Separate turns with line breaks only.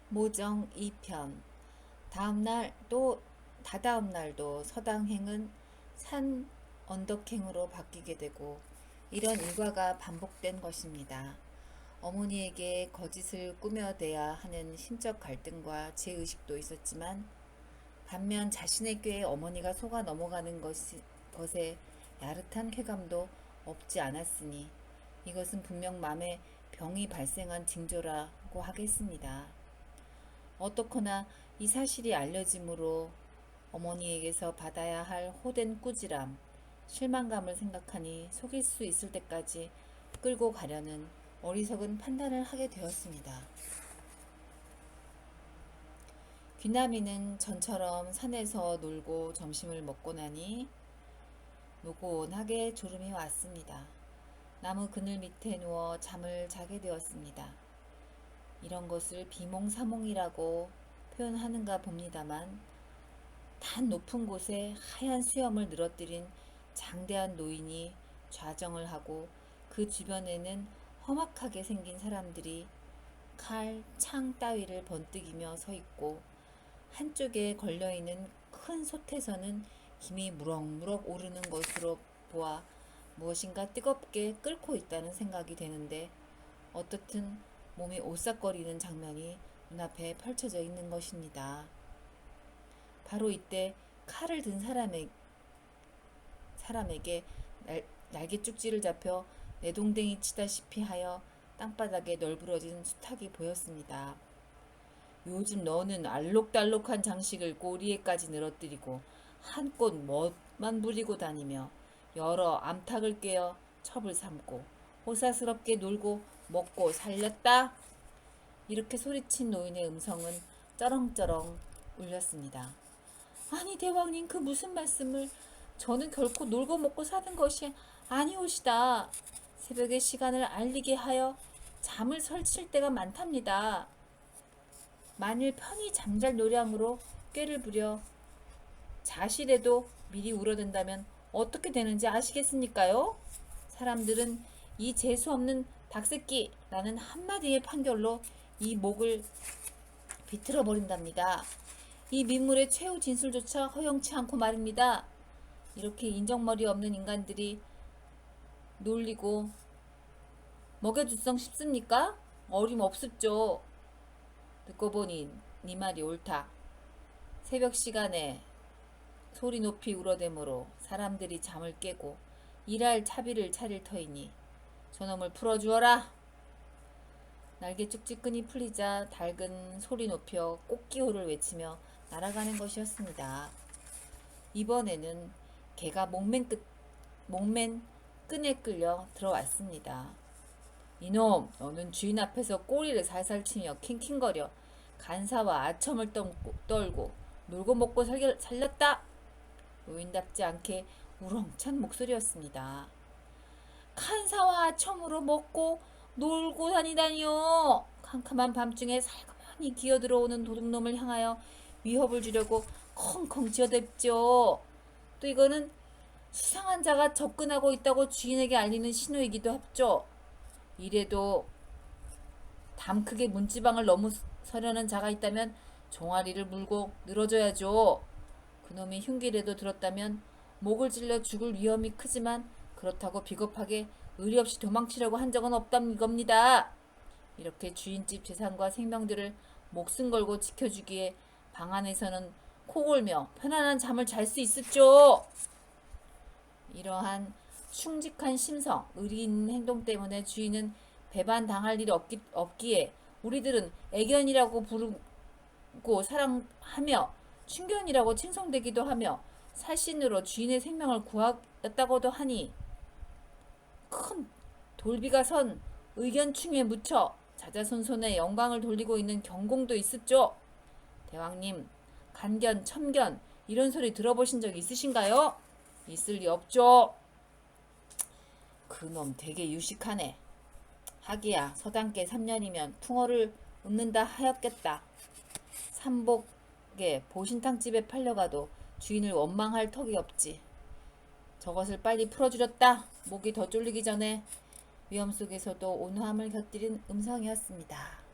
모정 2편. 다음날 또 다다음 날도 서당행은 산 언덕행으로 바뀌게 되고 이런 일과가 반복된 것입니다. 어머니에게 거짓을 꾸며대야 하는 심적 갈등과 죄의식도 있었지만 반면 자신의 꾀에 어머니가 속아 넘어가는 것에 야릇한 쾌감도 없지 않았으니 이것은 분명 마음에 병이 발생한 징조라고 하겠습니다. 어떻거나 이 사실이 알려짐으로 어머니에게서 받아야 할 호된 꾸지람, 실망감을 생각하니 속일 수 있을 때까지 끌고 가려는 어리석은 판단을 하게 되었습니다. 귀남이는 전처럼 산에서 놀고 점심을 먹고 나니 노곤하게 졸음이 왔습니다. 나무 그늘 밑에 누워 잠을 자게 되었습니다. 이런 것을 비몽사몽이라고 표현하는가 봅니다만 단 높은 곳에 하얀 수염을 늘어뜨린 장대한 노인이 좌정을 하고 그 주변에는 험악하게 생긴 사람들이 칼, 창 따위를 번뜩이며 서 있고 한쪽에 걸려있는 큰 솥에서는 김이 무럭무럭 오르는 것으로 보아 무엇인가 뜨겁게 끓고 있다는 생각이 되는데 어떻든 몸이 오싹거리는 장면이 눈앞에 펼쳐져 있는 것입니다. 바로 이때 칼을 든 사람에게 날개 쭉지를 잡혀 내동댕이 치다시피 하여 땅바닥에 널브러진 수탉이 보였습니다. 요즘 너는 알록달록한 장식을 꼬리에까지 늘어뜨리고 한꽃 멋만 부리고 다니며 여러 암탉을 꿰어 첩을 삼고 호사스럽게 놀고 먹고 살렸다. 이렇게 소리친 노인의 음성은 쩌렁쩌렁 울렸습니다. 아니 대왕님, 그 무슨 말씀을. 저는 결코 놀고 먹고 사는 것이 아니오시다. 새벽의 시간을 알리게 하여 잠을 설칠 때가 많답니다. 만일 편히 잠잘 노량으로 꾀를 부려 자실에도 미리 울어댄다면 어떻게 되는지 아시겠습니까요? 사람들은 이 재수없는 닭새끼라는 한마디의 판결로 이 목을 비틀어 버린답니다. 이 민물의 최후 진술조차 허용치 않고 말입니다. 이렇게 인정머리 없는 인간들이 놀리고 먹여주성 싶습니까? 어림없습죠. 듣고 보니 네 말이 옳다. 새벽 시간에 소리 높이 울어대므로 사람들이 잠을 깨고 일할 차비를 차릴 터이니 저놈을 풀어주어라. 날개 쭉직끈이 풀리자 닭은 소리 높여 꽃기호를 외치며 날아가는 것이었습니다. 이번에는 개가 목맨 끈에 끌려 들어왔습니다. 이놈, 너는 주인 앞에서 꼬리를 살살 치며 킹킹거려 간사와 아첨을 떨고 놀고 먹고 살렸다. 노인답지 않게 우렁찬 목소리였습니다. 간사와 아첨으로 먹고 놀고 다니다니요. 캄캄한 밤중에 살그머니 기어들어오는 도둑놈을 향하여 위협을 주려고 컹컹 지어댔죠. 또 이거는 수상한 자가 접근하고 있다고 주인에게 알리는 신호이기도 합죠. 이래도 담 크게 문지방을 넘어서려는 자가 있다면 종아리를 물고 늘어져야죠. 그놈이 흉기라도 들었다면 목을 찔러 죽을 위험이 크지만 그렇다고 비겁하게 의리 없이 도망치려고 한 적은 없다는 겁니다. 이렇게 주인집 재산과 생명들을 목숨 걸고 지켜주기에 방 안에서는 코골며 편안한 잠을 잘 수 있었죠. 이러한 충직한 심성, 의리 있는 행동 때문에 주인은 배반당할 일이 없기에 우리들은 애견이라고 부르고 사랑하며 충견이라고 칭송되기도 하며 살신으로 주인의 생명을 구하였다고도 하니 큰 돌비가 선 의견충에 묻혀 자자손손의 영광을 돌리고 있는 경공도 있었죠. 대왕님, 간견, 첨견 이런 소리 들어보신 적 있으신가요? 있을 리 없죠. 그놈 되게 유식하네. 하기야 서당께 3년이면 풍어를 웃는다 하였겠다. 삼복에 보신탕집에 팔려가도 주인을 원망할 턱이 없지. 저것을 빨리 풀어주렸다. 목이 더 쫄리기 전에 위험 속에서도 온화함을 곁들인 음성이었습니다.